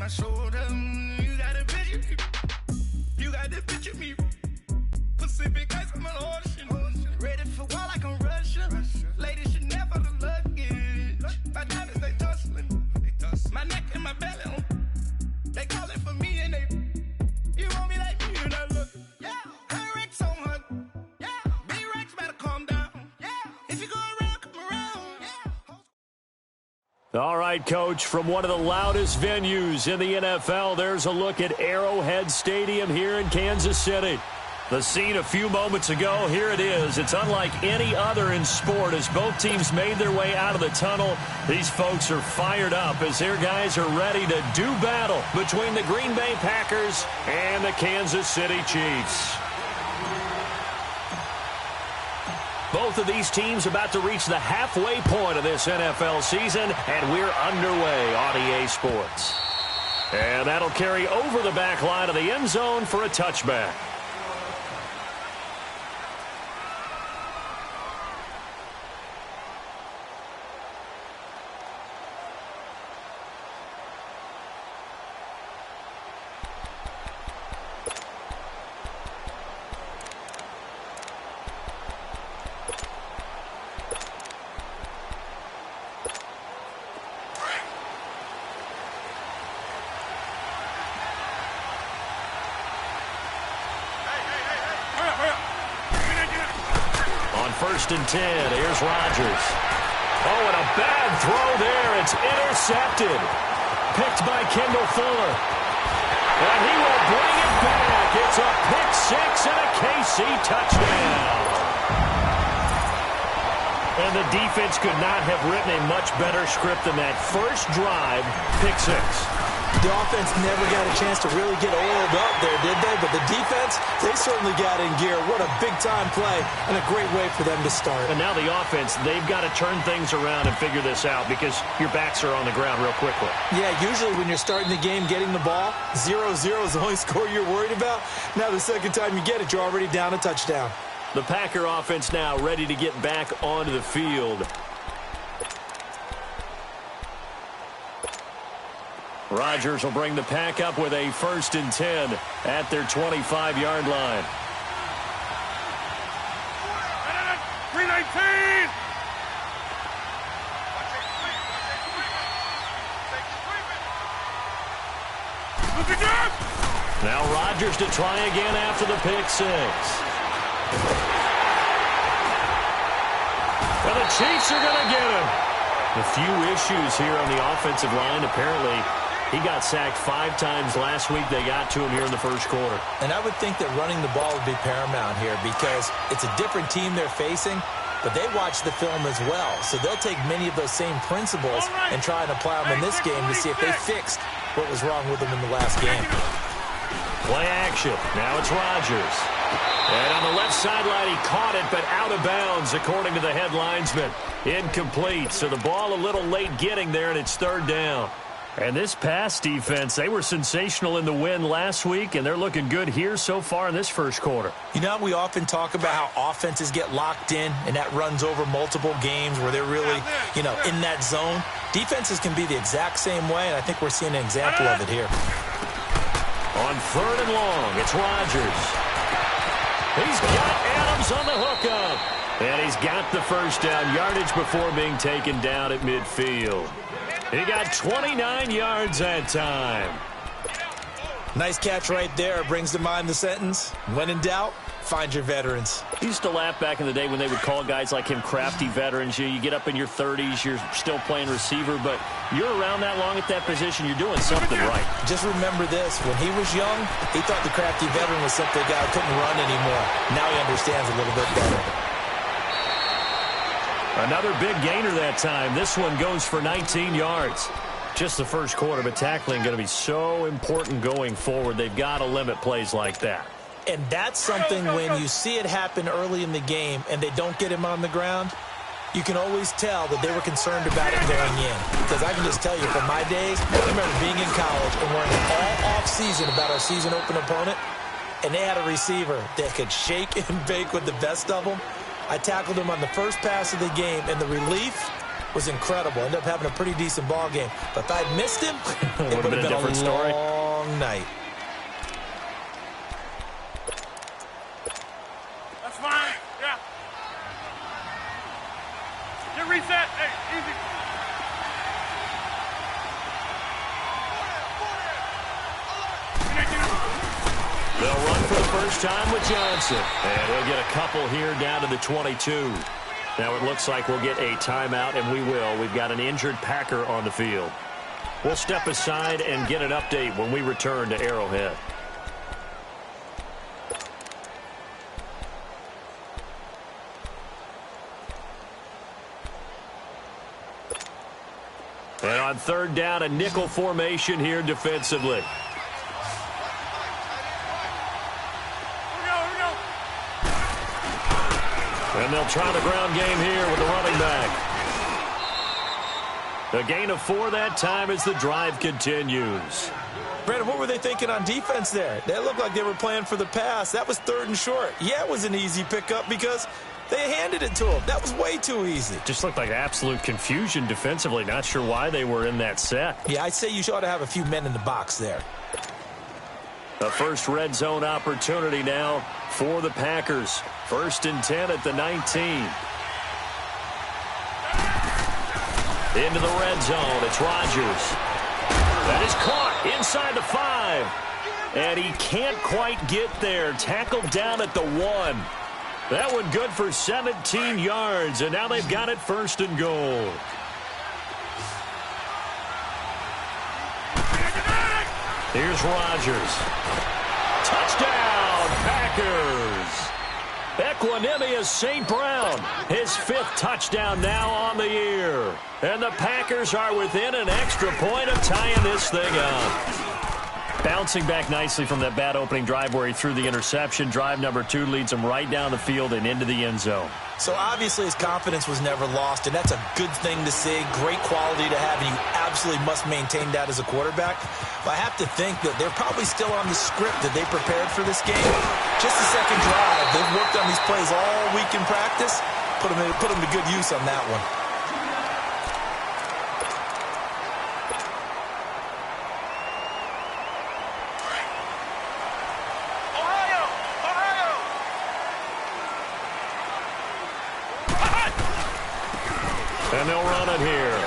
my shoulder. You got a picture me. You got the picture me. Pacific ice on my ocean. Ready for war like I'm Russian. Ladies should never the luggage. My diamonds, they tussling. My neck and my belly. They calling for me and they. You want me like me and I look. Yeah. Her Rex on her. Yeah. Big Rex better calm down. Yeah. If you go around, come around. Yeah. All right, Coach, from one of the loudest venues in the NFL, there's a look at Arrowhead Stadium here in Kansas City. The scene a few moments ago, here it is. It's unlike any other in sport as both teams made their way out of the tunnel. These folks are fired up as their guys are ready to do battle between the Green Bay Packers and the Kansas City Chiefs. Both of these teams about to reach the halfway point of this NFL season, and we're underway on EA Sports. And that'll carry over the back line of the end zone for a touchback. First and 10. Here's Rodgers. Oh, and a bad throw there. It's intercepted. Picked by Kendall Fuller. And he will bring it back. It's a pick six and a KC touchdown. And the defense could not have written a much better script than that first drive, pick six. The offense never got a chance to really get oiled up there, did they? But the defense, they certainly got in gear. What a big-time play and a great way for them to start. And now the offense, they've got to turn things around and figure this out because your backs are on the ground real quickly. Yeah, usually when you're starting the game getting the ball, 0-0 is the only score you're worried about. Now the second time you get it, you're already down a touchdown. The Packer offense now ready to get back onto the field. Rodgers will bring the Pack up with a first and 10 at their 25-yard line. 319! Now Rodgers to try again after the pick six. Well, the Chiefs are going to get him. A few issues here on the offensive line. Apparently, he got sacked 5 times last week. They got to him here in the first quarter. And I would think that running the ball would be paramount here because it's a different team they're facing, but they watch the film as well. So they'll take many of those same principles and try and apply them in this game to see if they fixed what was wrong with them in the last game. Play action. Now it's Rodgers. And on the left sideline, he caught it, but out of bounds, according to the head linesman. Incomplete. So the ball a little late getting there, and it's third down. And this pass defense, they were sensational in the win last week, and they're looking good here so far in this first quarter. You know, we often talk about how offenses get locked in, and that runs over multiple games where they're really, in that zone. Defenses can be the exact same way, and I think we're seeing an example of it here. On third and long, it's Rodgers. He's got Adams on the hookup. And he's got the first down, yardage before being taken down at midfield. He got 29 yards that time. Nice catch right there. Brings to mind the sentence, when in doubt, find your veterans. I used to laugh back in the day when they would call guys like him crafty veterans. You get up in your 30s, you're still playing receiver, but you're around that long at that position, you're doing something right. Just remember this. When he was young, he thought the crafty veteran was simply a guy who couldn't run anymore. Now he understands a little bit better. Another big gainer that time. This one goes for 19 yards. Just the first quarter, but tackling going to be so important going forward. They've got to limit plays like that. And that's something when you see it happen early in the game and they don't get him on the ground, you can always tell that they were concerned about it going in. Because I can just tell you from my days, I remember being in college and worrying all off-season about our season open opponent, and they had a receiver that could shake and bake with the best of them. I tackled him on the first pass of the game, and the relief was incredible. Ended up having a pretty decent ball game. But if I'd missed him, it would have been different a story. long night. That's fine. Yeah. Get reset. Hey, easy. They'll run for the first time with Johnson. And he'll get a couple here down to the 22. Now it looks like we'll get a timeout, and we will. We've got an injured Packer on the field. We'll step aside and get an update when we return to Arrowhead. And on third down, a nickel formation here defensively. And they'll try the ground game here with the running back. A gain of 4 that time as the drive continues. Brandon, what were they thinking on defense there? They looked like they were playing for the pass. That was 3rd and short. Yeah, it was an easy pickup because they handed it to him. That was way too easy. Just looked like absolute confusion defensively. Not sure why they were in that set. Yeah, I'd say you ought to have a few men in the box there. The first red zone opportunity now for the Packers. 1st and 10 at the 19. Into the red zone. It's Rodgers. That is caught inside the 5. And he can't quite get there. Tackled down at the 1. That one good for 17 yards. And now they've got it 1st and goal. Here's Rodgers. Touchdown, Packers. Equanimous St. Brown, his 5th touchdown now on the year. And the Packers are within an extra point of tying this thing up. Bouncing back nicely from that bad opening drive where he threw the interception. Drive number 2 leads him right down the field and into the end zone. So obviously his confidence was never lost, and that's a good thing to see. Great quality to have, and you absolutely must maintain that as a quarterback. But I have to think that they're probably still on the script that they prepared for this game. Just the second drive. They've worked on these plays all week in practice. Put them to good use on that one. And they'll run it here.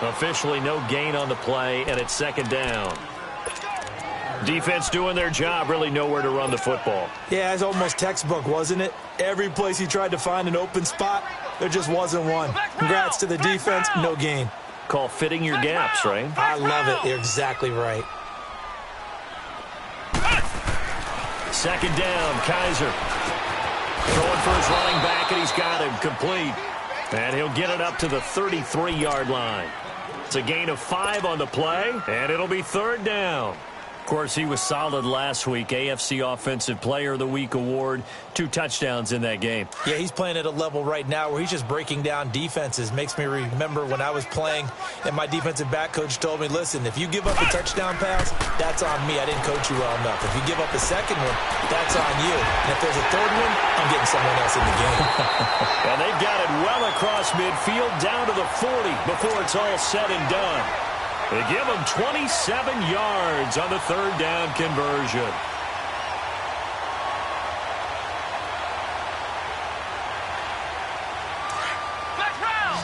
Officially no gain on the play, and it's 2nd down. Defense doing their job, really nowhere to run the football. Yeah, it's almost textbook, wasn't it? Every place he tried to find an open spot, there just wasn't one. Congrats to the defense, no gain. Call fitting your gaps, right? I love it. You're exactly right. 2nd down, Kaiser. Throwing for his running back, and he's got him complete. And he'll get it up to the 33-yard line. It's a gain of 5 on the play, and it'll be 3rd down. Of course, he was solid last week. AFC Offensive Player of the Week award. 2 touchdowns in that game. Yeah, he's playing at a level right now where he's just breaking down defenses. Makes me remember when I was playing and my defensive back coach told me, listen, if you give up a touchdown pass, that's on me. I didn't coach you well enough. If you give up a second one, that's on you. And if there's a 3rd one, I'm getting someone else in the game. And they've got it well across midfield down to the 40 before it's all said and done. They give him 27 yards on the 3rd down conversion. Flex round.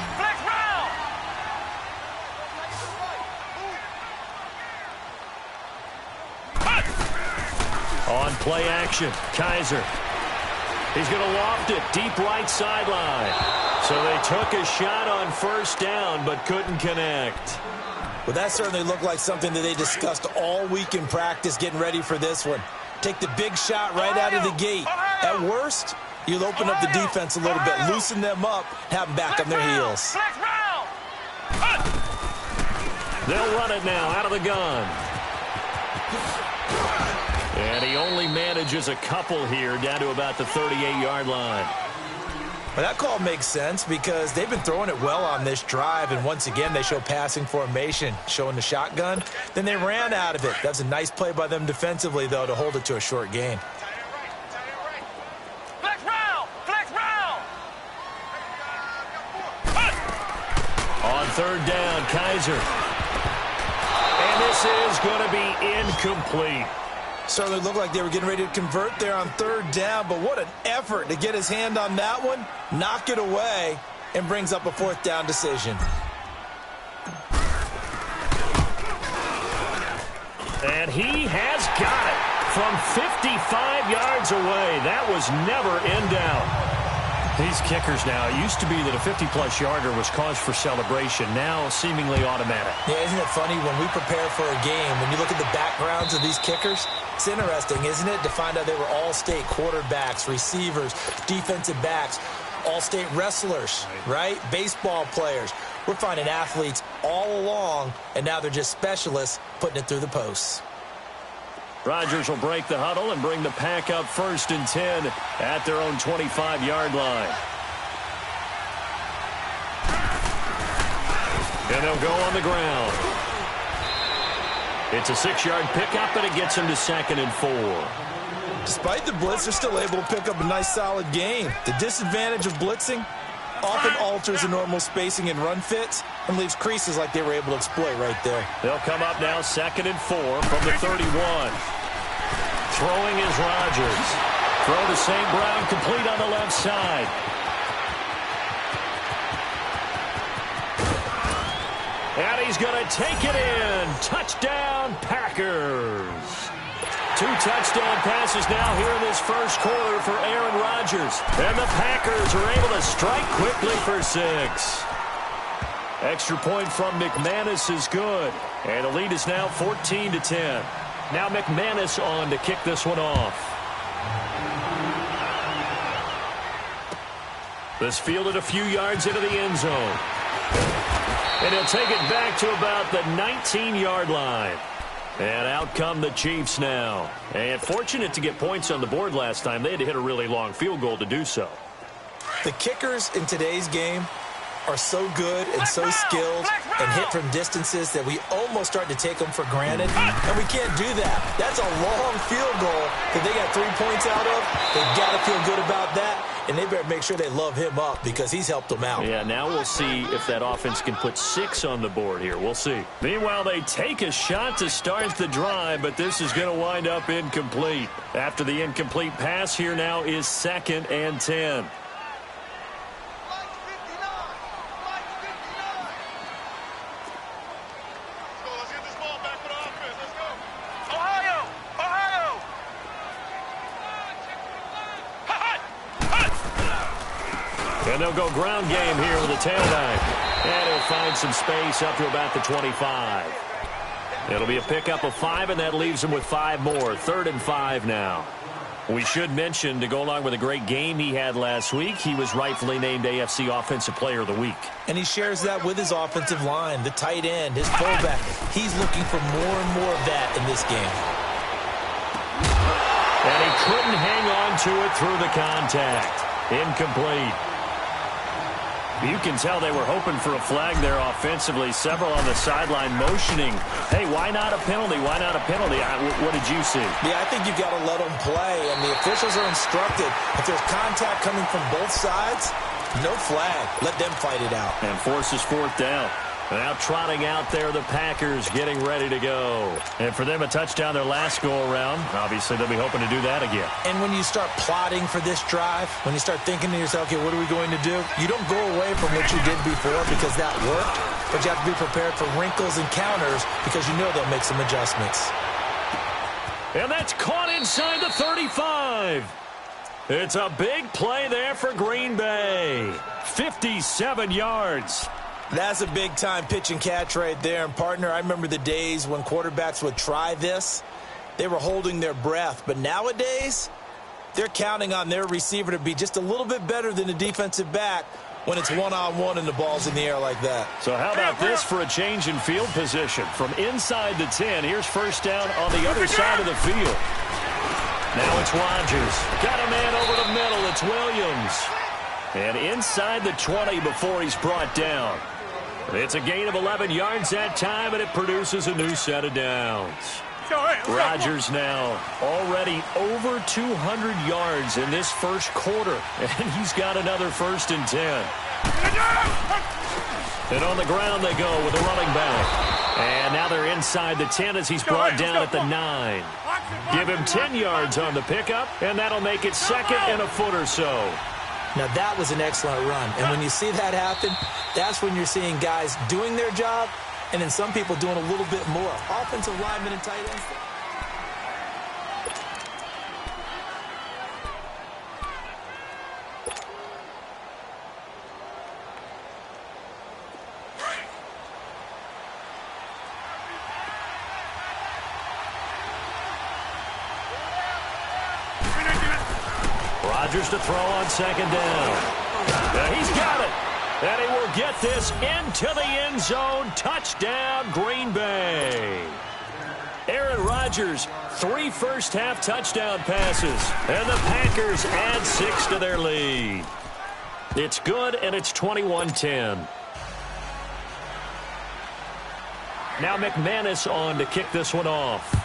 On play action, Kaiser. He's going to loft it deep right sideline. So they took a shot on 1st down but couldn't connect. Well, that certainly looked like something that they discussed all week in practice getting ready for this one. Take the big shot right out of the gate. At worst, you'll open up the defense a little bit, loosen them up, have them back on their heels. They'll run it now out of the gun. And he only manages a couple here down to about the 38-yard line. Well, that call makes sense because they've been throwing it well on this drive, and once again, they show passing formation, showing the shotgun. Then they ran out of it. That's a nice play by them defensively, though, to hold it to a short gain. Flex round. third down. Kaiser. And this is going to be incomplete. Certainly looked like they were getting ready to convert there on third down, but what an effort to get his hand on that one, knock it away, and brings up a fourth down decision. And he has got it from 55 yards away. That was never in doubt. These kickers now, it used to be that a 50-plus yarder was cause for celebration. Now seemingly automatic. Yeah, isn't it funny when we prepare for a game, when you look at the backgrounds of these kickers, it's interesting, isn't it, to find out they were all-state quarterbacks, receivers, defensive backs, all-state wrestlers, right? Baseball players. We're finding athletes all along, and now they're just specialists putting it through the posts. Rodgers will break the huddle and bring the pack up 1st and 10 at their own 25-yard line. And they'll go on the ground. It's a 6-yard pickup, and it gets him to 2nd and 4. Despite the blitz, they're still able to pick up a nice, solid gain. The disadvantage of blitzing often alters the normal spacing and run fits and leaves creases like they were able to exploit right there. They'll come up now 2nd and 4 from the 31. Throwing is Rodgers. Throw to St. Brown, complete on the left side. And he's going to take it in. Touchdown, Packers. 2 touchdown passes now here in this first quarter for Aaron Rodgers. And the Packers are able to strike quickly for 6. Extra point from McManus is good. And the lead is now 14-10. Now McManus on to kick this one off. This fielded a few yards into the end zone. And he'll take it back to about the 19-yard line. And out come the Chiefs now. And fortunate to get points on the board last time. They had to hit a really long field goal to do so. The kickers in today's game are so good and so skilled and hit from distances that we almost start to take them for granted. And we can't do that. That's a long field goal that they got 3 points out of. They've got to feel good about that. And they better make sure they love him up because he's helped them out. Yeah, now we'll see if that offense can put 6 on the board here. We'll see. Meanwhile, they take a shot to start the drive, but this is going to wind up incomplete. After the incomplete pass, here now is 2nd and 10. And they'll go ground game here with a tailback. And he'll find some space up to about the 25. It'll be a pickup of 5, and that leaves him with 5 more. 3rd and 5 now. We should mention, to go along with a great game he had last week, he was rightfully named AFC Offensive Player of the Week. And he shares that with his offensive line, the tight end, his fullback. He's looking for more and more of that in this game. And he couldn't hang on to it through the contact. Incomplete. You can tell they were hoping for a flag there offensively. Several on the sideline motioning. Hey, why not a penalty? Why not a penalty? What did you see? Yeah, I think you've got to let them play, and the officials are instructed. If there's contact coming from both sides, no flag. Let them fight it out. And forces 4th down. Now trotting out there, the Packers getting ready to go. And for them, a touchdown their last go-around. Obviously, they'll be hoping to do that again. And when you start plotting for this drive, when you start thinking to yourself, okay, what are we going to do? You don't go away from what you did before because that worked, but you have to be prepared for wrinkles and counters because you know they'll make some adjustments. And that's caught inside the 35. It's a big play there for Green Bay. 57 yards. That's a big-time pitch and catch right there. And, partner, I remember the days when quarterbacks would try this. They were holding their breath. But nowadays, they're counting on their receiver to be just a little bit better than the defensive back when it's one-on-one and the ball's in the air like that. So how about this for a change in field position? From inside the 10, here's 1st down on the other side of the field. Now it's Rodgers. Got a man over the middle. It's Williams. And inside the 20 before he's brought down. It's a gain of 11 yards that time, and it produces a new set of downs. Rodgers now already over 200 yards in this first quarter, and he's got another 1st and 10. And on the ground they go with a running back. And now they're inside the 10 as he's brought down at the 9. Give him 10 yards on the pickup, and that'll make it 2nd and a foot or so. Now, that was an excellent run. And when you see that happen, that's when you're seeing guys doing their job and then some people doing a little bit more. Offensive linemen and tight ends. Rodgers to throw on 2nd down. He's got it. And he will get this into the end zone. Touchdown, Green Bay. Aaron Rodgers, 3 first-half touchdown passes. And the Packers add 6 to their lead. It's good, and it's 21-10. Now McManus on to kick this one off.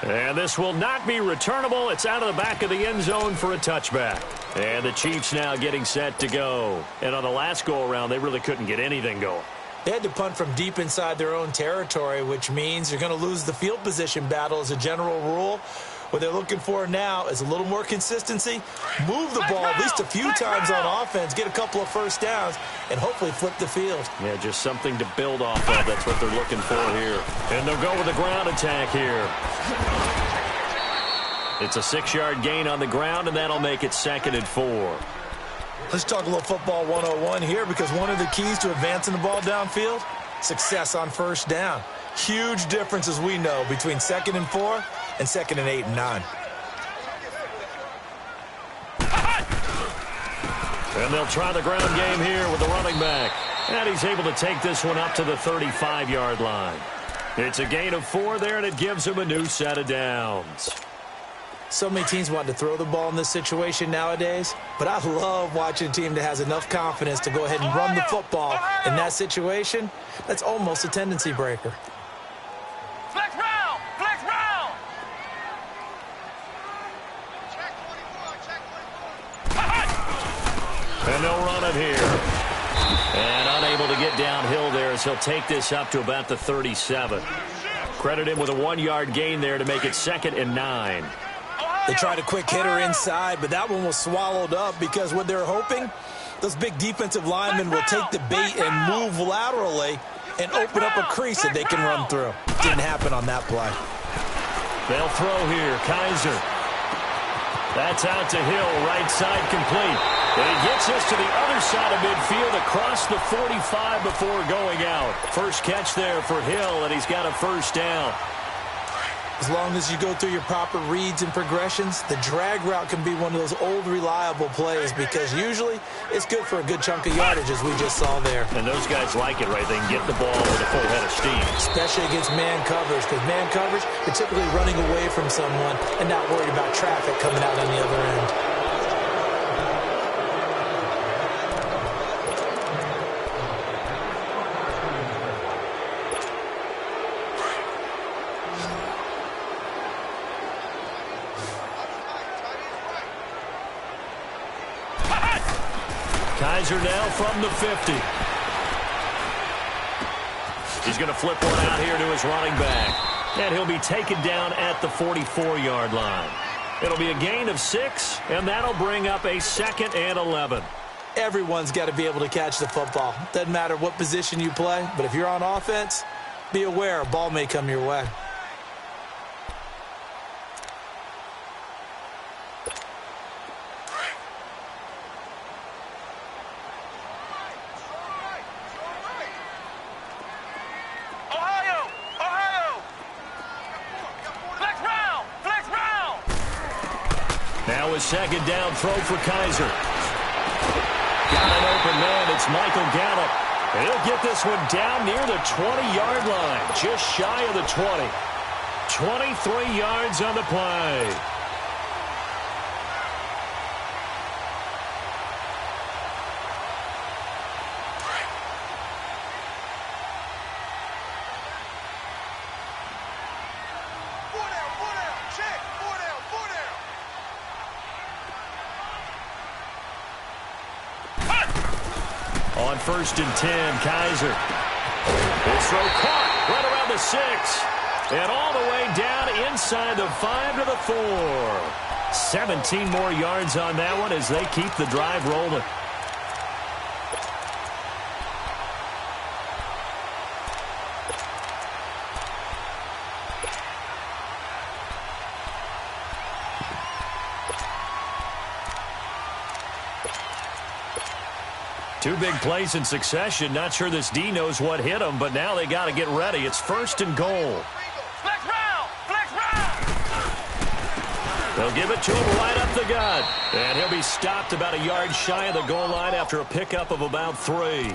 And this will not be returnable. It's out of the back of the end zone for a touchback. And the Chiefs now getting set to go. And on the last go-around, they really couldn't get anything going. They had to punt from deep inside their own territory, which means you're going to lose the field position battle as a general rule. What they're looking for now is a little more consistency, move the ball at least a few times on offense, get a couple of first downs, and hopefully flip the field. Yeah, just something to build off of. That's what they're looking for here. And they'll go with a ground attack here. It's a 6-yard gain on the ground, and that'll make it 2nd and 4. Let's talk a little football 101 here, because one of the keys to advancing the ball downfield, success on first down. Huge difference, as we know, between 2nd and 4 and 2nd and 8 and 9. And they'll try the ground game here with the running back. And he's able to take this one up to the 35-yard line. It's a gain of 4 there, and it gives him a new set of downs. So many teams want to throw the ball in this situation nowadays, but I love watching a team that has enough confidence to go ahead and run the football in that situation. That's almost a tendency breaker. Flex round! Flex round! And they'll run it here. And unable to get downhill there as he'll take this up to about the 37. Credit him with a 1-yard gain there to make it 2nd and 9. They tried a quick hitter inside, but that one was swallowed up because what they're hoping, those big defensive linemen will take the bait and move laterally and open up a crease that they can run through. Didn't happen on that play. They'll throw here. Kaiser. That's out to Hill. Right side complete. And he gets this to the other side of midfield across the 45 before going out. First catch there for Hill, and he's got a first down. As long as you go through your proper reads and progressions, the drag route can be one of those old reliable plays because usually it's good for a good chunk of yardage, as we just saw there. And those guys like it, right? They can get the ball with a full head of steam. Especially against man coverage, because man coverage, you're typically running away from someone and not worried about traffic coming out on the other end. Kaiser now from the 50. He's going to flip one out here to his running back. And he'll be taken down at the 44-yard line. It'll be a gain of 6, and that'll bring up a 2nd and 11. Everyone's got to be able to catch the football. Doesn't matter what position you play, but if you're on offense, be aware a ball may come your way. Now a 2nd down throw for Kaiser. Got an open man. It's Michael Gallup. And he'll get this one down near the 20-yard line, just shy of the 20. 23 yards on the play. On 1st and 10, Kaiser. This throw caught right around the 6. And all the way down inside the 5 to the 4. 17 more yards on that one as they keep the drive rolling. Two big plays in succession. Not sure this D knows what hit him, but now they got to get ready. It's 1st and goal. Flex round! Flex round! They'll give it to him right up the gut. And he'll be stopped about a yard shy of the goal line after a pickup of about 3.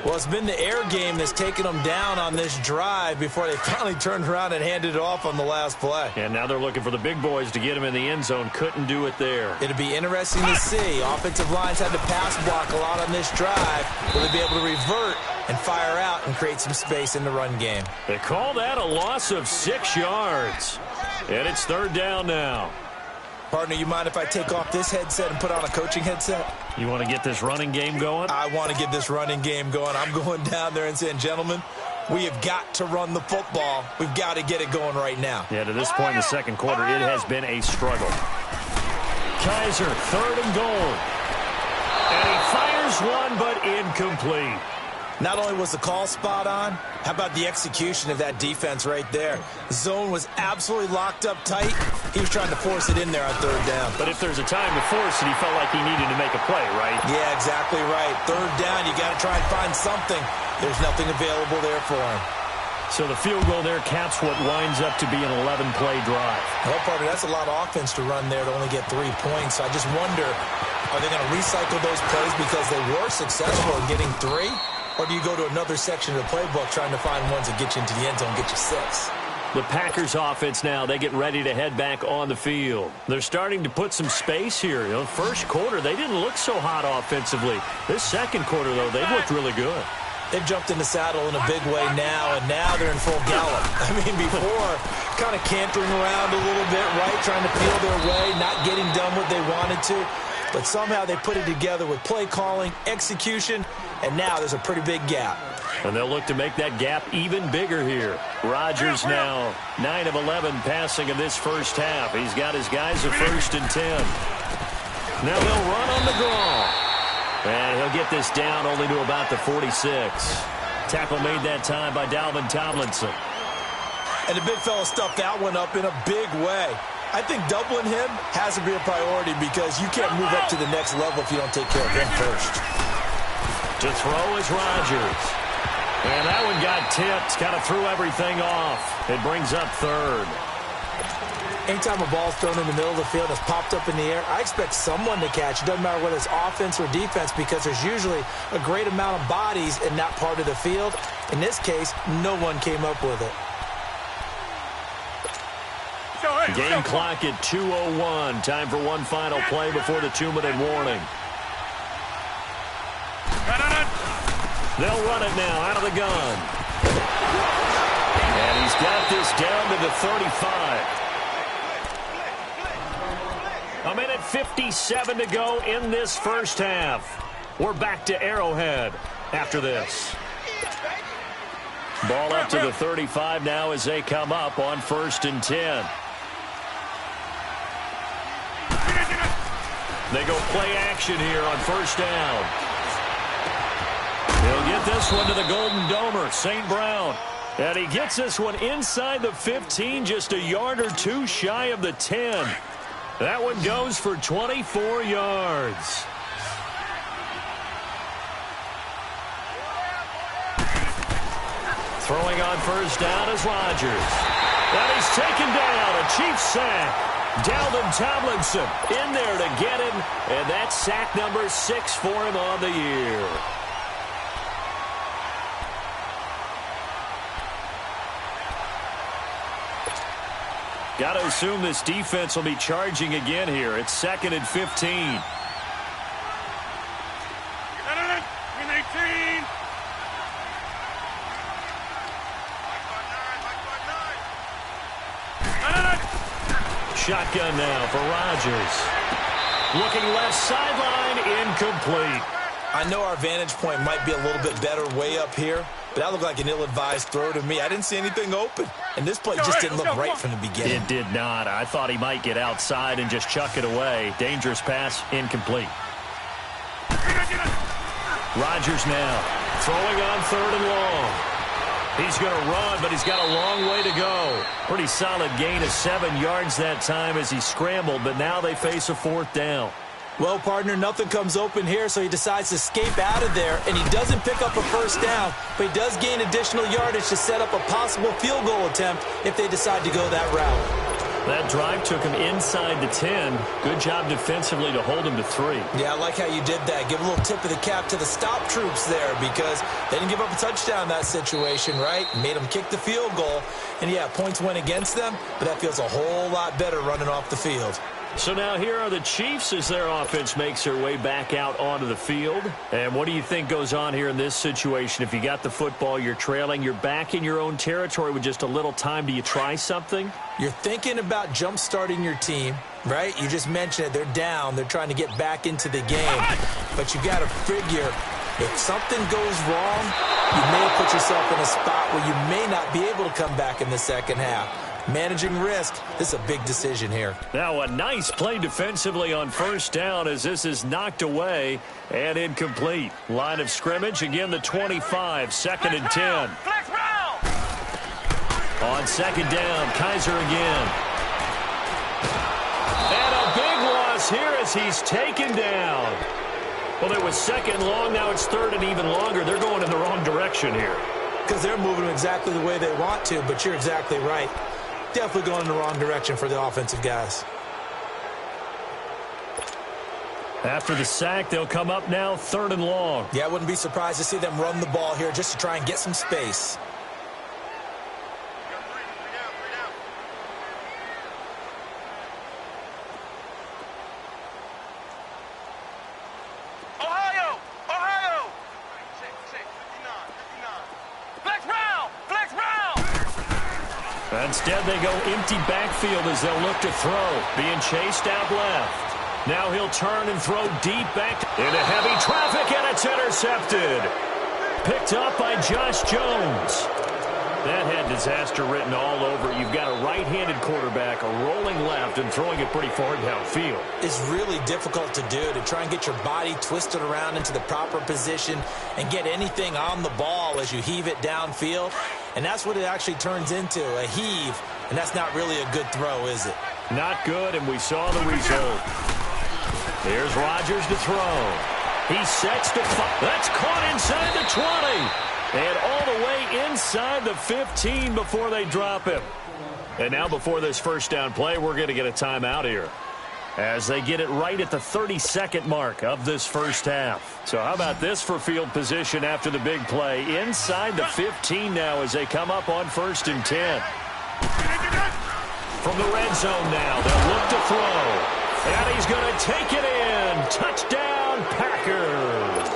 Well, it's been the air game that's taken them down on this drive before they finally turned around and handed it off on the last play. And now they're looking for the big boys to get him in the end zone. Couldn't do it there. It'll be interesting to see. Offensive lines had to pass block a lot on this drive. Will they be able to revert and fire out and create some space in the run game? They call that a loss of 6 yards. And it's 3rd down now. Partner, you mind if I take off this headset and put on a coaching headset? You want to get this running game going? I want to get this running game going. I'm going down there and saying, gentlemen, we have got to run the football. We've got to get it going right now. Yeah, to this point in the second quarter, it has been a struggle. Kaiser, 3rd and goal. And he fires one, but incomplete. Not only was the call spot on, how about the execution of that defense right there? The zone was absolutely locked up tight. He was trying to force it in there on 3rd down. But if there's a time to force it, he felt like he needed to make a play, right? Yeah, exactly right. 3rd down, you got to try and find something. There's nothing available there for him. So the field goal there caps what winds up to be an 11-play drive. Well, partner, that's a lot of offense to run there to only get 3 points. So I just wonder, are they going to recycle those plays because they were successful in getting 3? Or do you go to another section of the playbook trying to find ones that get you into the end zone, get you 6? The Packers offense now, they get ready to head back on the field. They're starting to put some space here. You know, first quarter, they didn't look so hot offensively. This second quarter, though, they've looked really good. They've jumped in the saddle in a big way now, and now they're in full gallop. I mean, before, kind of cantering around a little bit, right, trying to feel their way, not getting done what they wanted to. But somehow they put it together with play calling, execution, and now there's a pretty big gap. And they'll look to make that gap even bigger here. Rodgers now 9 of 11 passing in this first half. He's got his guys at 1st and 10. Now they'll run on the draw. And he'll get this down only to about the 46. Tackle made that time by Dalvin Tomlinson. And the big fella stuffed that one up in a big way. I think doubling him has to be a priority because you can't move up to the next level if you don't take care of him first. To throw is Rodgers. And that one got tipped. Kind of threw everything off. It brings up 3rd. Anytime a ball's thrown in the middle of the field and it's popped up in the air, I expect someone to catch. It doesn't matter whether it's offense or defense because there's usually a great amount of bodies in that part of the field. In this case, no one came up with it. Game clock at 2:01. Time for one final play before the 2-minute warning. They'll run it now out of the gun. And he's got this down to the 35. A minute 57 to go in this first half. We're back to Arrowhead after this. Ball up to the 35 now as they come up on 1st and 10. They go play action here on 1st down. He'll get this one to the Golden Domer, St. Brown. And he gets this one inside the 15, just a yard or 2 shy of the 10. That one goes for 24 yards. Throwing on 1st down is Rodgers. And he's taken down, a Chiefs sack. Dalvin Tomlinson in there to get him, and that's sack number 6 for him on the year. Got to assume this defense will be charging again here. It's 2nd and 15. Shotgun now for Rodgers. Looking left sideline, incomplete. I know our vantage point might be a little bit better way up here, but that looked like an ill-advised throw to me. I didn't see anything open, and this play just didn't look right from the beginning. It did not. I thought he might get outside and just chuck it away. Dangerous pass, incomplete. Rodgers now throwing on 3rd and long. He's going to run, but he's got a long way to go. Pretty solid gain of 7 yards that time as he scrambled, but now they face a 4th down. Well, partner, nothing comes open here, so he decides to escape out of there, and he doesn't pick up a 1st down, but he does gain additional yardage to set up a possible field goal attempt if they decide to go that route. That drive took him inside the 10. Good job defensively to hold him to 3. Yeah, I like how you did that. Give a little tip of the cap to the stop troops there because they didn't give up a touchdown in that situation, right? Made them kick the field goal. And, yeah, points went against them, but that feels a whole lot better running off the field. So now here are the Chiefs as their offense makes their way back out onto the field. And what do you think goes on here in this situation? If you got the football, you're trailing, you're back in your own territory with just a little time. Do you try something? You're thinking about jump-starting your team, right? You just mentioned it. They're down. They're trying to get back into the game. But you got to figure if something goes wrong, you may put yourself in a spot where you may not be able to come back in the second half. Managing risk, this is a big decision here. Now a nice play defensively on 1st down as this is knocked away and incomplete. Line of scrimmage, again the 25, 2nd and 10. On 2nd down, Kaiser again. And a big loss here as he's taken down. Well, it was 2nd long, now it's 3rd and even longer. They're going in the wrong direction here. Because they're moving exactly the way they want to, but you're exactly right. Definitely going in the wrong direction for the offensive guys. After the sack, they'll come up now 3rd and long. Yeah, I wouldn't be surprised to see them run the ball here just to try and get some space. Instead, they go empty backfield as they'll look to throw. Being chased out left. Now he'll turn and throw deep back into heavy traffic, and it's intercepted. Picked up by Josh Jones. That had disaster written all over it. You've got a right-handed quarterback, a rolling left, and throwing it pretty far downfield. It's really difficult to do, to try and get your body twisted around into the proper position and get anything on the ball as you heave it downfield. And that's what it actually turns into, a heave. And that's not really a good throw, is it? Not good, and we saw the result. Here's Rodgers to throw. He sets to fire. That's caught inside the 20. And all the way inside the 15 before they drop him. And now before this 1st down play, we're going to get a timeout here as they get it right at the 32nd mark of this 1st half. So how about this for field position after the big play? Inside the 15 now as they come up on 1st and 10. From the red zone now, they'll look to throw. And he's going to take it in. Touchdown, Packers.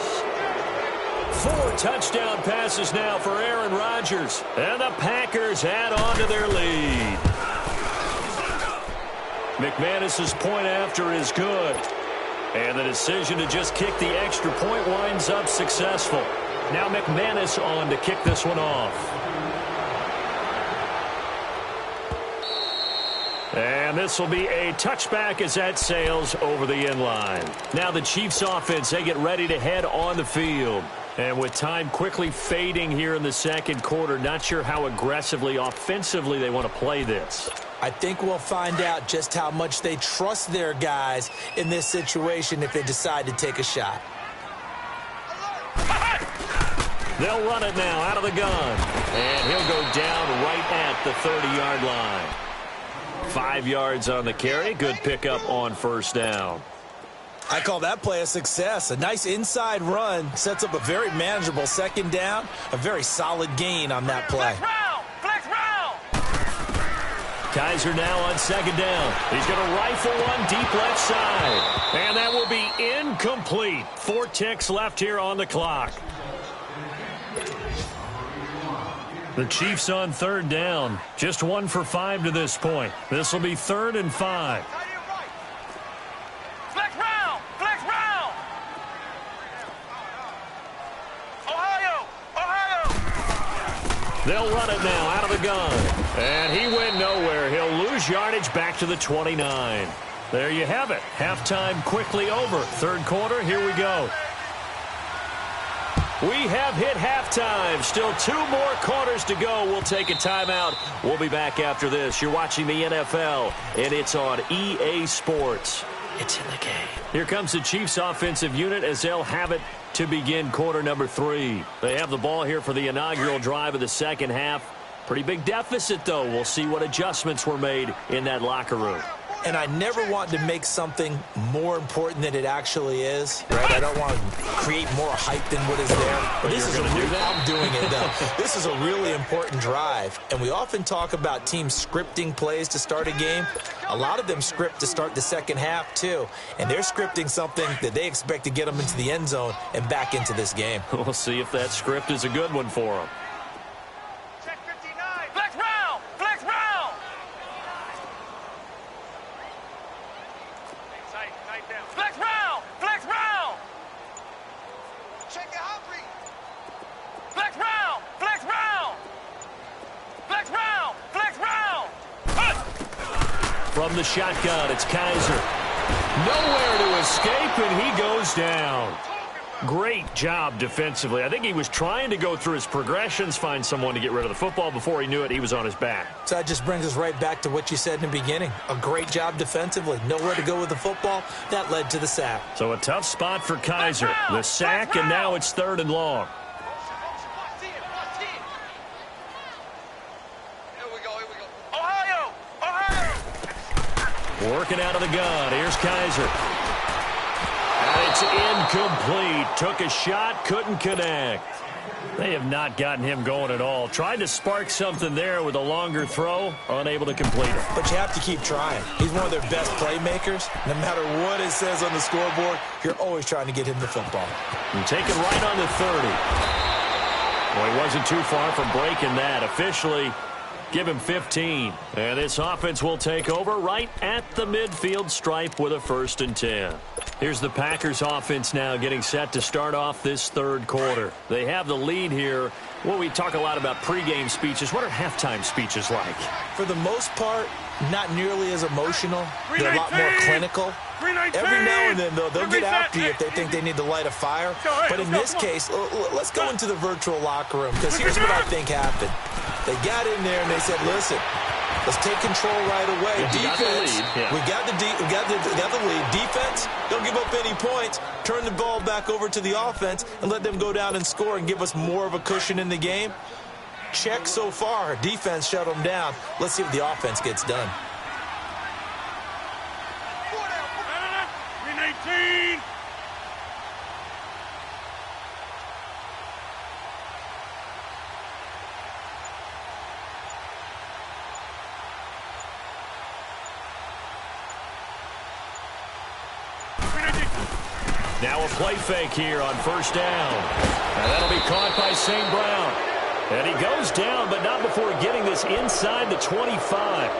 4 touchdown passes now for Aaron Rodgers. And the Packers add on to their lead. McManus's point after is good. And the decision to just kick the extra point winds up successful. Now McManus on to kick this one off. And this will be a touchback as that sails over the end line. Now the Chiefs offense, they get ready to head on the field. And with time quickly fading here in the 2nd quarter, not sure how aggressively, offensively they want to play this. I think we'll find out just how much they trust their guys in this situation if they decide to take a shot. They'll run it now out of the gun. And he'll go down right at the 30-yard line. 5 yards on the carry. Good pickup on 1st down. I call that play a success. A nice inside run sets up a very manageable 2nd down. A very solid gain on that play. Flex round! Kaiser now on 2nd down. He's going to rifle one deep left side. And that will be incomplete. 4 ticks left here on the clock. The Chiefs on 3rd down. Just 1 for 5 to this point. This will be 3rd and 5. They'll run it now out of the gun. And he went nowhere. He'll lose yardage back to the 29. There you have it. Halftime quickly over. Third quarter, here we go. We have hit halftime. Still 2 more quarters to go. We'll take a timeout. We'll be back after this. You're watching the NFL, and it's on EA Sports. It's in the game. Here comes the Chiefs offensive unit as they'll have it to begin quarter number 3. They have the ball here for the inaugural drive of the second half. Pretty big deficit, though. We'll see what adjustments were made in that locker room. And I never want to make something more important than it actually is, right? I don't want to create more hype than what is there. But this is I'm doing it, though. This is a really important drive. And we often talk about teams scripting plays to start a game. A lot of them script to start the second half, too. And they're scripting something that they expect to get them into the end zone and back into this game. We'll see if that script is a good one for them. Check 59. Flex round. Flex round. Tight down. Flex round. Flex round. Check it, Humphrey. Flex round. Flex round. Flex round. Flex round. From the shotgun, it's Kaiser. Nowhere to escape, and he goes down. Great job defensively. I think he was trying to go through his progressions, find someone to get rid of the football. Before he knew it, he was on his back. So that just brings us right back to what you said in the beginning. A great job defensively. Nowhere to go with the football. That led to the sack. So a tough spot for Kaiser. The sack, and now it's 3rd and long. Working out of the gun. Here's Kaiser. And it's incomplete. Took a shot, couldn't connect. They have not gotten him going at all. Tried to spark something there with a longer throw. Unable to complete it. But you have to keep trying. He's one of their best playmakers. No matter what it says on the scoreboard, you're always trying to get him the football. And taken right on the 30. Well, he wasn't too far from breaking that. Officially, give him 15. And this offense will take over right at the midfield stripe with a 1st and 10. Here's the Packers offense now getting set to start off this 3rd quarter. They have the lead here. Well, we talk a lot about pregame speeches. What are halftime speeches like? For the most part, not nearly as emotional. They're a lot more clinical. Every now and then, though, they'll get after you if they think they need to light a fire. But in this case, let's go into the virtual locker room, because here's what I think happened. They got in there and they said, listen, let's take control right away. Defense, we got the lead. Defense, don't give up any points. Turn the ball back over to the offense and let them go down and score and give us more of a cushion in the game. Check so far. Defense shut them down. Let's see what the offense gets done. 18. Now a play fake here on 1st down. And that'll be caught by St. Brown. And he goes down, but not before getting this inside the 25.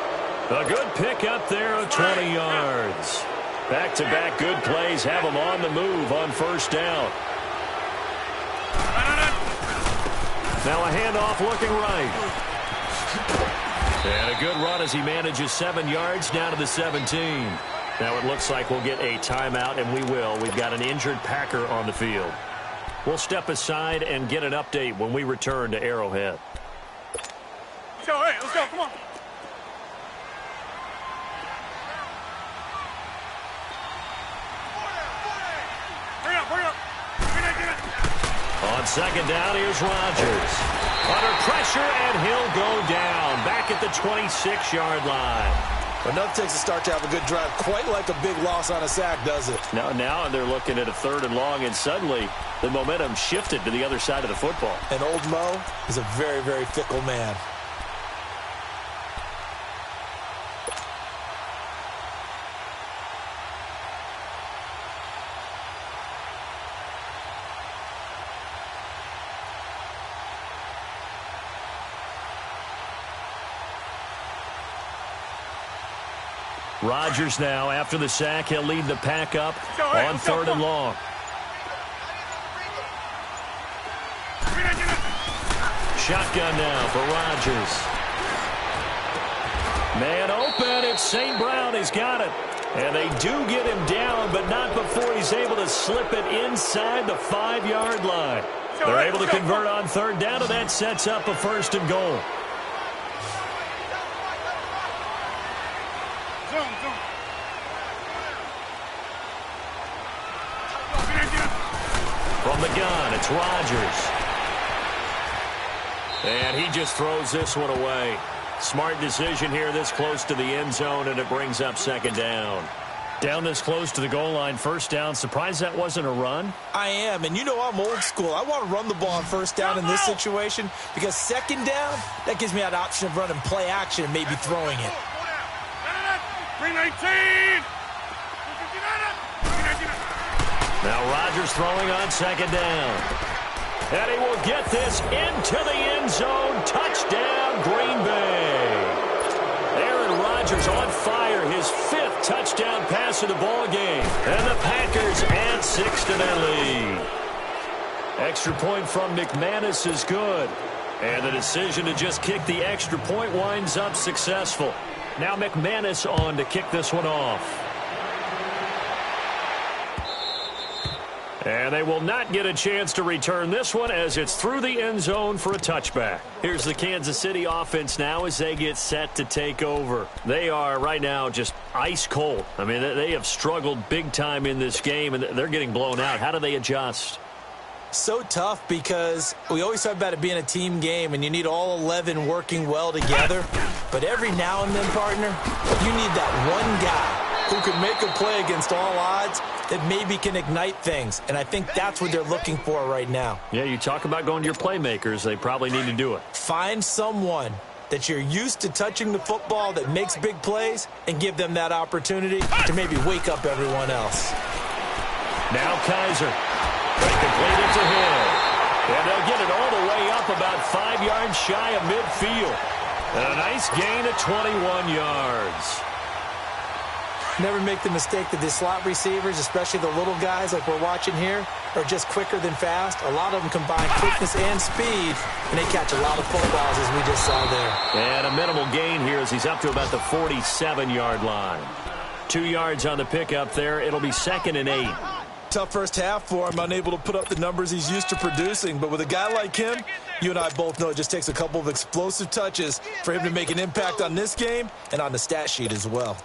A good pick up there of 20 yards. Back-to-back good plays have him on the move on 1st down. Now a handoff looking right. And a good run as he manages 7 yards down to the 17. Now it looks like we'll get a timeout, and we will. We've got an injured Packer on the field. We'll step aside and get an update when we return to Arrowhead. Let's go, hey, let's go, come on. Hurry up. On 2nd down, here's Rodgers. Under pressure, and he'll go down. Back at the 26-yard line. Enough takes a start to have a good drive. Quite like a big loss on a sack, does it? Now they're looking at a 3rd and long, and suddenly the momentum shifted to the other side of the football. And old Mo is a very, very fickle man. Rodgers now, after the sack, he'll lead the pack up on 3rd and long. Shotgun now for Rodgers. Man open, it's St. Brown. He's got it. And they do get him down, but not before he's able to slip it inside the 5-yard line. They're able to convert on third down, and that sets up a 1st and goal. From the gun, it's Rodgers. And he just throws this one away. Smart decision here this close to the end zone, and it brings up 2nd down. Down this close to the goal line, 1st down. Surprised that wasn't a run? I am, and you know I'm old school. I want to run the ball on 1st down in this situation because 2nd down, that gives me that option of running play action and maybe throwing it. 319! Now Rodgers throwing on 2nd down. And he will get this into the end zone. Touchdown, Green Bay. Aaron Rodgers on fire. His 5th touchdown pass of the ball game. And the Packers add 6 to their lead. Extra point from McManus is good. And the decision to just kick the extra point winds up successful. Now McManus on to kick this one off. And they will not get a chance to return this one as it's through the end zone for a touchback. Here's the Kansas City offense now as they get set to take over. They are right now just ice cold. I mean, they have struggled big time in this game, and they're getting blown out. How do they adjust? So tough because we always talk about it being a team game, and you need all 11 working well together. But every now and then, partner, you need that one guy who can make a play against all odds that maybe can ignite things. And I think that's what they're looking for right now. Yeah, you talk about going to your playmakers. They probably need to do it. Find someone that you're used to touching the football that makes big plays and give them that opportunity to maybe wake up everyone else. Now Kaiser. Completed to him. And they'll get it all the way up about 5 yards shy of midfield. And a nice gain of 21 yards. Never make the mistake that the slot receivers, especially the little guys like we're watching here, are just quicker than fast. A lot of them combine quickness and speed, and they catch a lot of footballs, as we just saw there. And a minimal gain here as he's up to about the 47-yard line. 2 yards on the pickup there. It'll be 2nd and 8. Tough first half for him, unable to put up the numbers he's used to producing. But with a guy like him, you and I both know it just takes a couple of explosive touches for him to make an impact on this game and on the stat sheet as well.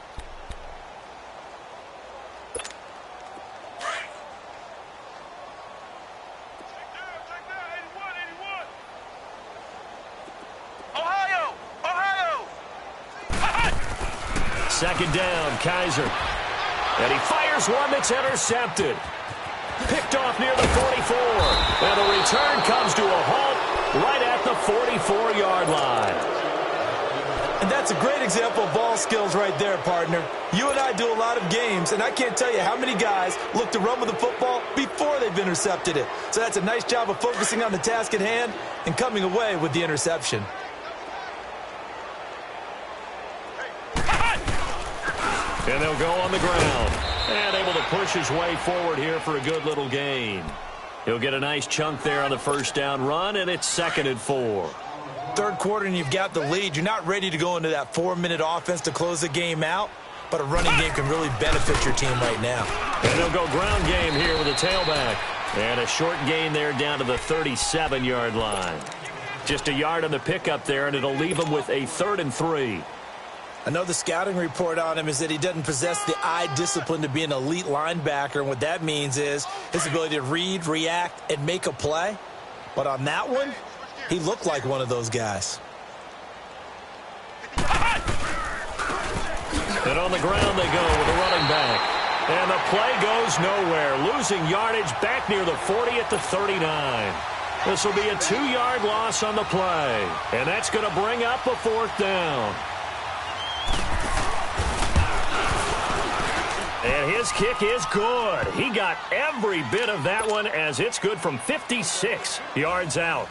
Second down, Kaiser. And he fires one that's intercepted. Picked off near the 44. And the return comes to a halt right at the 44-yard line. And that's a great example of ball skills right there, partner. You and I do a lot of games, and I can't tell you how many guys look to run with the football before they've intercepted it. So that's a nice job of focusing on the task at hand and coming away with the interception. And they'll go on the ground. And able to push his way forward here for a good little gain. He'll get a nice chunk there on the first down run, and it's 2nd and 4. Third quarter, and you've got the lead. You're not ready to go into that 4-minute offense to close the game out, but a running game can really benefit your team right now. And they'll go ground game here with a tailback. And a short gain there down to the 37-yard line. Just a yard on the pickup there, and it'll leave him with a 3rd and 3. I know the scouting report on him is that he doesn't possess the eye discipline to be an elite linebacker, and what that means is his ability to read, react, and make a play. But on that one, he looked like one of those guys. And on the ground they go with a running back. And the play goes nowhere. Losing yardage back near the 40 at the 39. This will be a 2-yard loss on the play. And that's going to bring up a 4th down. And his kick is good. He got every bit of that one as it's good from 56 yards out.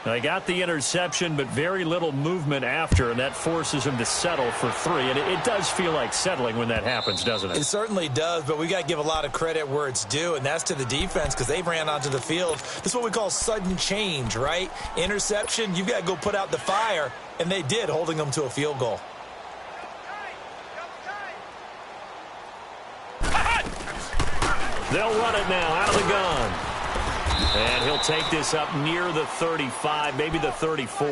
They got the interception, but very little movement after, and that forces him to settle for 3. And it does feel like settling when that happens, doesn't it? It certainly does, but we got to give a lot of credit where it's due, and that's to the defense because they ran onto the field. This is what we call sudden change, right? Interception, you've got to go put out the fire, and they did, holding them to a field goal. They'll run it now out of the gun. And he'll take this up near the 35, maybe the 34.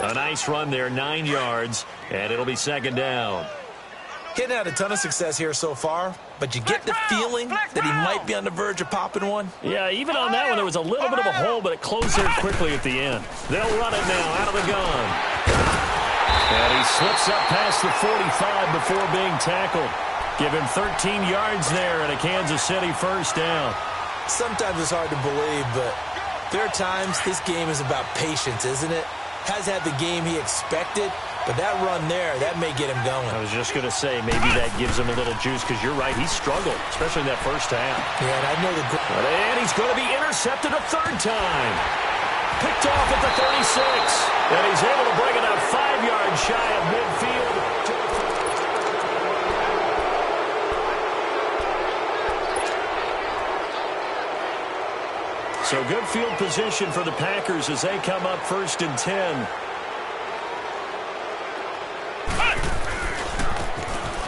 A nice run there, 9 yards, and it'll be second down. He hadn't had a ton of success here so far, but you get the feeling that he might be on the verge of popping one. Yeah, even on that one, there was a little bit of a hole, but it closed there quickly at the end. They'll run it now out of the gun. And he slips up past the 45 before being tackled. Give him 13 yards there and a Kansas City first down. Sometimes it's hard to believe, but there are times this game is about patience, isn't it? Has had the game he expected, but that run there, that may get him going. I was just going to say, maybe that gives him a little juice, because you're right, he struggled, especially in that first half. Yeah, and I know the... And he's going to be intercepted a third time. Picked off at the 36. And he's able to bring it up 5 yards shy of midfield. So good field position for the Packers as they come up 1st and 10.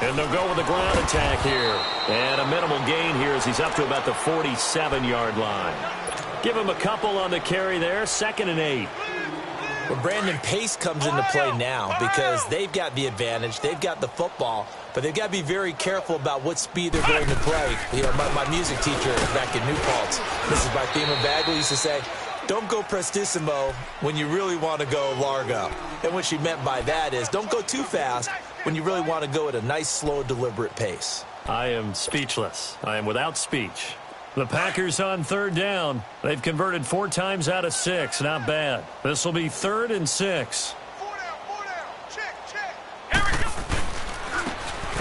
And they'll go with the ground attack here. And a minimal gain here as he's up to about the 47-yard line. Give him a couple on the carry there. 2nd and 8. Well, Brandon, pace comes into play now because they've got the advantage. They've got the football, but they've got to be very careful about what speed they're going to play. You know, my music teacher back in New Paltz, Mrs. Barthema Bagley, used to say, don't go prestissimo when you really want to go largo. And what she meant by that is don't go too fast when you really want to go at a nice, slow, deliberate pace. I am speechless. I am without speech. The Packers on 3rd down. They've converted 4 times out of 6. Not bad. This will be 3rd and 6. 4 down. Check. Here we go.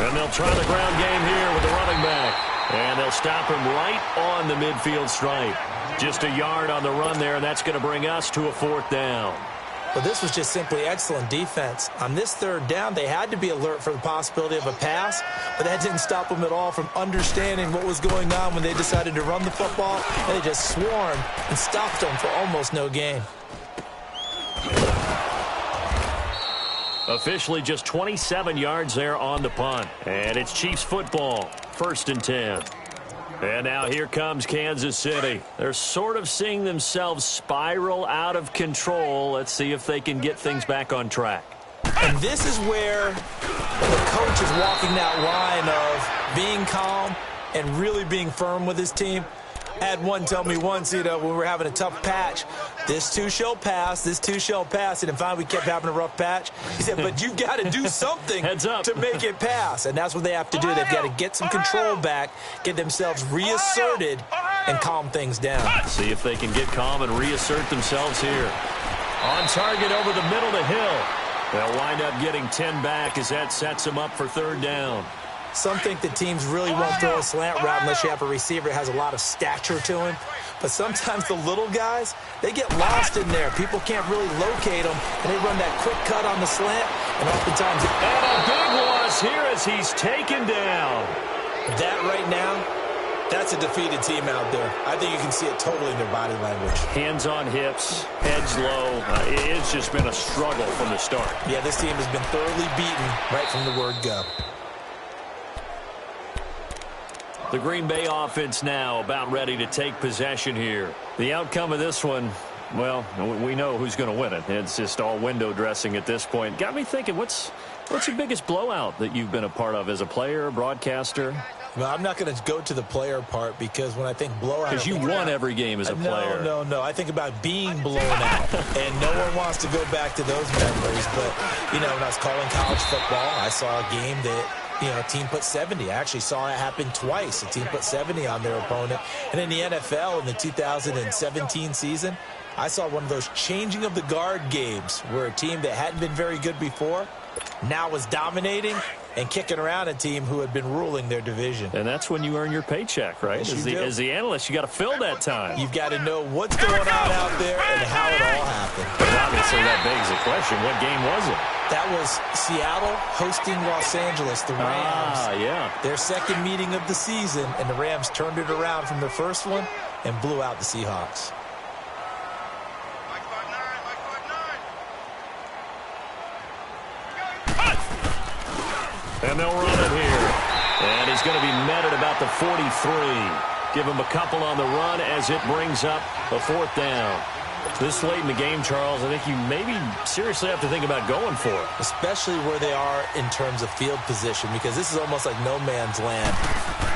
And they'll try the ground game here with the running back. And they'll stop him right on the midfield stripe. Just a yard on the run there, and that's going to bring us to a 4th down. Well, this was just simply excellent defense. On this 3rd down, they had to be alert for the possibility of a pass, but that didn't stop them at all from understanding what was going on when they decided to run the football, and they just swarmed and stopped them for almost no gain. Officially just 27 yards there on the punt. And it's Chiefs football, 1st and 10. And now here comes Kansas City. They're sort of seeing themselves spiral out of control. Let's see if they can get things back on track. And this is where the coach is walking that line of being calm and really being firm with his team. I had one tell me once, you know, when we were having a tough patch, this too shall pass, this too shall pass. And finally, we kept having a rough patch. He said, but you've got to do something to make it pass. And that's what they have to do. They've got to get some control back, get themselves reasserted, and calm things down. See if they can get calm and reassert themselves here. On target over the middle to Hill. They'll wind up getting 10 back as that sets them up for 3rd down. Some think the teams really won't throw a slant route unless you have a receiver that has a lot of stature to him. But sometimes the little guys, they get lost in there. People can't really locate them, and they run that quick cut on the slant, and oftentimes... And a big loss here as he's taken down. That right now, that's a defeated team out there. I think you can see it totally in their body language. Hands on hips, heads low. It's just been a struggle from the start. Yeah, this team has been thoroughly beaten right from the word go. The Green Bay offense now about ready to take possession here. The outcome of this one, well, we know who's going to win it. It's just all window dressing at this point. Got me thinking, what's your biggest blowout that you've been a part of as a player, broadcaster? Well, I'm not going to go to the player part because when I think blowout... Because you won every game as a player. No. I think about being blown out. And no one wants to go back to those memories. But, you know, when I was calling college football, I saw a game that... You know, a team put 70. I actually saw it happen twice. A team put 70 on their opponent. And in the NFL in the 2017 season, I saw one of those changing of the guard games where a team that hadn't been very good before now was dominating, and kicking around a team who had been ruling their division. And that's when you earn your paycheck, right? Yes, As the analyst, you got to fill that time. You've got to know what's going on out there and how it all happened. But obviously, that begs the question, what game was it? That was Seattle hosting Los Angeles, the Rams. Yeah. Their second meeting of the season, and the Rams turned it around from their first one and blew out the Seahawks. And they'll run it here. And he's going to be met at about the 43. Give him a couple on the run as it brings up a fourth down. This late in the game, Charles, I think you maybe seriously have to think about going for it. Especially where they are in terms of field position, because this is almost like no man's land.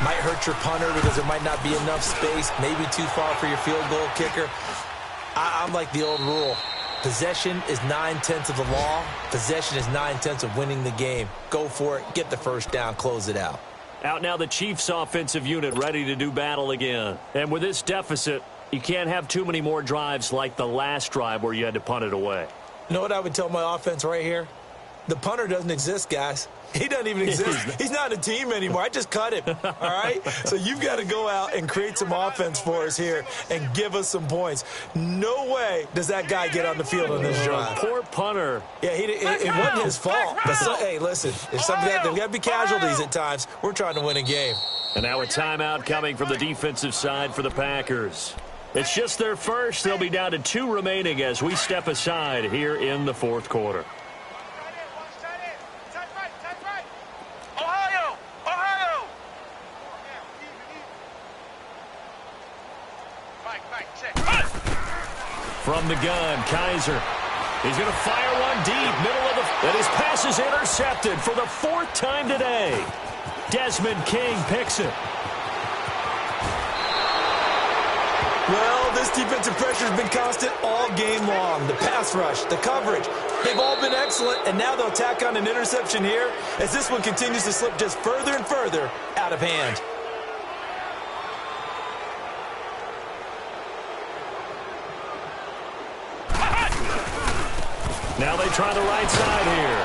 Might hurt your punter because there might not be enough space, maybe too far for your field goal kicker. I'm like the old rule. Possession is 9/10 of the law. Possession is 9/10 of winning the game. Go for it. Get the first down. Close it out. Out now the Chiefs offensive unit ready to do battle again. And with this deficit, you can't have too many more drives like the last drive where you had to punt it away. You know what I would tell my offense right here? The punter doesn't exist, guys. He doesn't even exist. He's not a team anymore. I just cut him, all right? So you've got to go out and create some offense for us here and give us some points. No way does that guy get on the field on this drive. Poor punter. Yeah, it wasn't his fault. But hey, listen, there's got to be casualties at times. We're trying to win a game. And now a timeout coming from the defensive side for the Packers. It's just their first. They'll be down to 2 remaining as we step aside here in the fourth quarter. From the gun, Kaiser. He's going to fire one deep, middle of the... And his pass is intercepted for the 4th time today. Desmond King picks it. Well, this defensive pressure has been constant all game long. The pass rush, the coverage, they've all been excellent, and now they'll tack on an interception here as this one continues to slip just further and further out of hand. Now they try the right side here.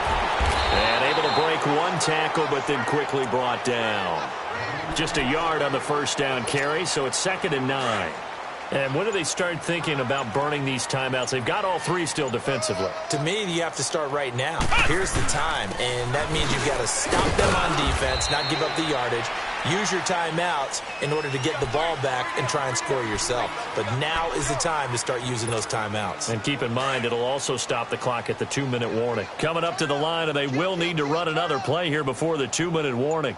And able to break one tackle, but then quickly brought down. Just a yard on the first down carry, so it's 2nd and 9. And when do they start thinking about burning these timeouts? They've got all 3 still defensively. To me, you have to start right now. Here's the time, and that means you've got to stop them on defense, not give up the yardage. Use your timeouts in order to get the ball back and try and score yourself. But now is the time to start using those timeouts. And keep in mind, it'll also stop the clock at the 2-minute warning. Coming up to the line, and they will need to run another play here before the 2-minute warning.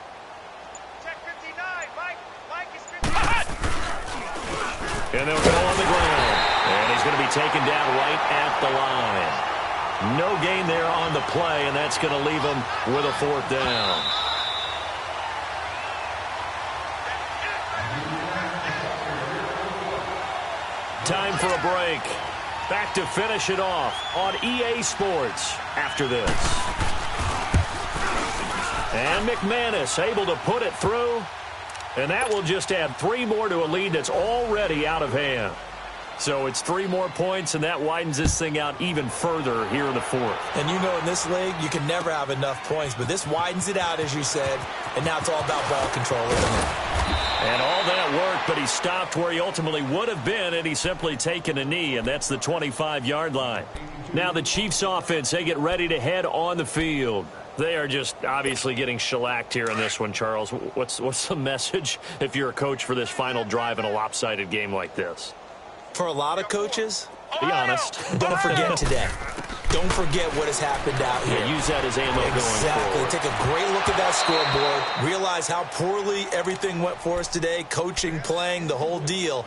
And they'll go on the ground. And he's going to be taken down right at the line. No gain there on the play, and that's going to leave him with a 4th down. Time for a break. Back to finish it off on EA Sports after this. And McManus able to put it through. And that will just add 3 more to a lead that's already out of hand. So it's 3 more points, and that widens this thing out even further here in the 4th. And you know, in this league, you can never have enough points, but this widens it out, as you said, and now it's all about ball control, isn't it? And all that worked, but he stopped where he ultimately would have been, and he's simply taken a knee, and that's the 25-yard line. Now the Chiefs offense, they get ready to head on the field. They are just obviously getting shellacked here in this one, Charles. What's the message if you're a coach for this final drive in a lopsided game like this? For a lot of coaches, be honest. Don't forget today. Don't forget what has happened out here. Yeah, use that as ammo going forward. Take a great look at that scoreboard. Realize how poorly everything went for us today. Coaching, playing, the whole deal.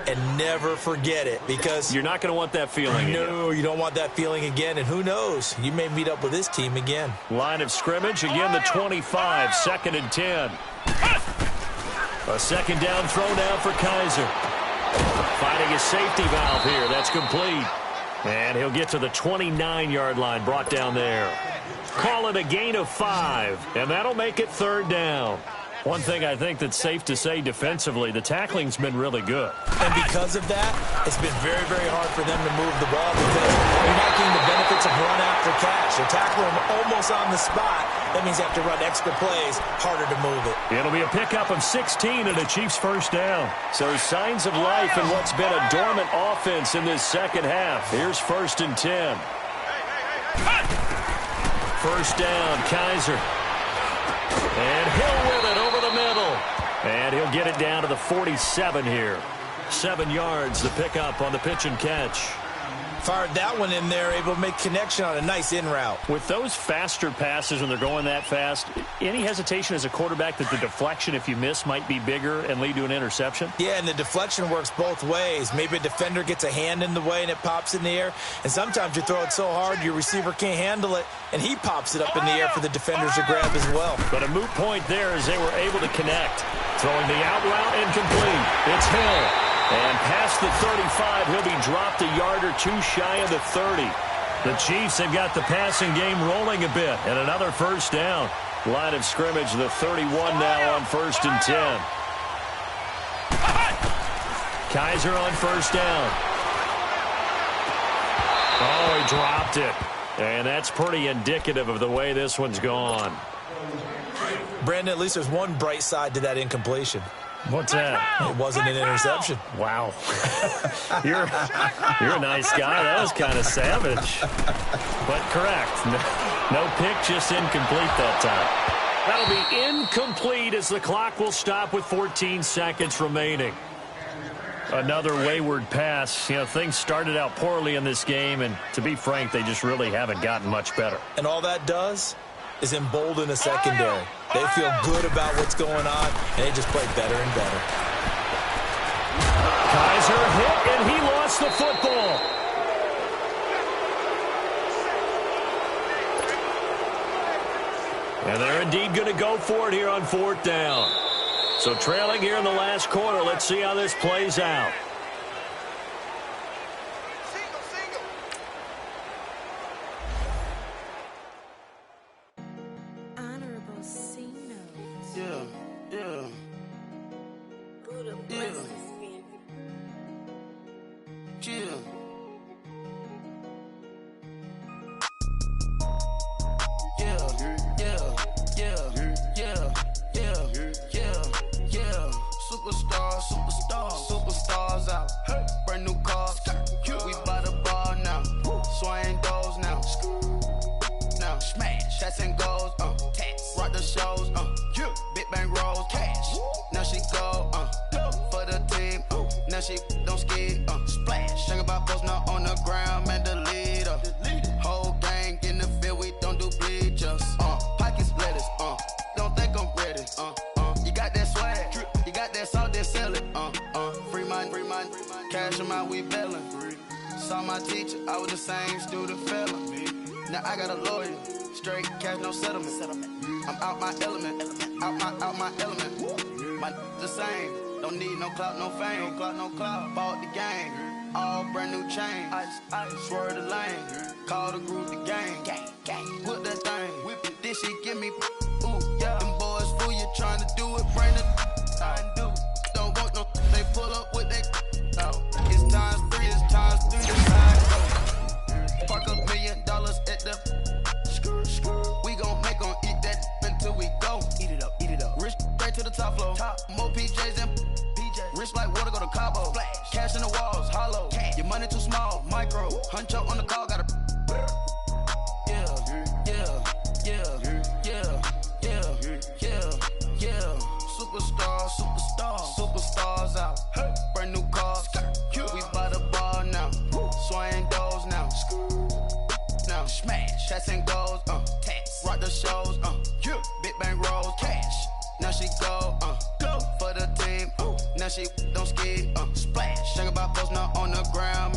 And never forget it, because you're not going to want that feeling again. No, you don't want that feeling again. And who knows? You may meet up with this team again. Line of scrimmage, again the 25, 2nd and 10. A 2nd down throw now for Kaiser. Finding his safety valve here. That's complete. And he'll get to the 29-yard line, brought down there. Call it a gain of 5, and that'll make it 3rd down. One thing I think that's safe to say defensively, the tackling's been really good. And because of that, it's been very, very hard for them to move the ball because you're not getting the benefits of run after catch. You're tackling them almost on the spot. That means you have to run extra plays, harder to move it. It'll be a pickup of 16 and a Chiefs first down. So signs of life in what's been a dormant offense in this second half. Here's 1st and 10. First down, Kaiser. And Hill with it over the middle. And he'll get it down to the 47 here. 7 yards, the pickup on the pitch and catch. Fired that one in there, able to make connection on a nice in route. With those faster passes when they're going that fast, any hesitation as a quarterback that the deflection, if you miss, might be bigger and lead to an interception? Yeah, and the deflection works both ways. Maybe a defender gets a hand in the way and it pops in the air. And sometimes you throw it so hard your receiver can't handle it, and he pops it up in the air for the defenders to grab as well. But a moot point there as they were able to connect. Throwing the out route incomplete. It's Hill. And past the 35, he'll be dropped a yard or 2 shy of the 30. The Chiefs have got the passing game rolling a bit. And another first down. Line of scrimmage, the 31 now on 1st and 10. Kaiser on first down. Oh, he dropped it. And that's pretty indicative of the way this one's gone. Brandon, at least there's one bright side to that incompletion. What's that? It wasn't an interception. Wow. You're a nice guy. That was kind of savage. But correct. No pick, just incomplete that time. That'll be incomplete as the clock will stop with 14 seconds remaining. Another wayward pass. You know, things started out poorly in this game, and to be frank, they just really haven't gotten much better. And all that does is embolden a secondary. They feel good about what's going on, and they just play better and better. Kaiser hit, and he lost the football. And they're indeed going to go for it here on 4th down. So trailing here in the last quarter, let's see how this plays out. Superstars out. Brand new cars. We by the bar now. Swing doors now. Now smash. Shots and goals. Rock the shows. Big bang rolls. Cash. Now she go. For the team. Now she don't ski. Splash. Think about posting up on the ground. Man, the leader. Whole gang in the field. We don't do bleachers. Pockets lettuce. Don't think I'm ready. You got that swag. You got that salt, that sell it. Free mind. Cash them out, we bailin'. Saw my teacher, I was the same student felon. Now I got a lawyer. Straight cash, no settlement. I'm out my element. Out my element. My the same. Don't need no clout, no fame. No clout. Bought the game. All brand new chain. I swerve the lane. Call the group the gang. Put that thing. Whip it. This shit give me. Ooh, yeah. Them boys fool you trying to do it. Bring it. I do. Don't want no. They pull up with they. No. It's times 3. It's times 3. The side go. Park $1 million at the. We gon' make 'em eat that until we go. Eat it up. Rich straight to the top floor. More PJs and PJ. Rich like water, go to Cabo. Flash. Cash in the walls, hollow. Cash. Your money too small, micro. Hunch up on the call, gotta. Superstars out. Brand new cars. We by the bar now. Swing doors now. Now smash. Shots and goals. Rock the shows. Big bang rolls. Cash. Now she go. For the team. Now she don't ski. Splash. Think about posting up on the ground.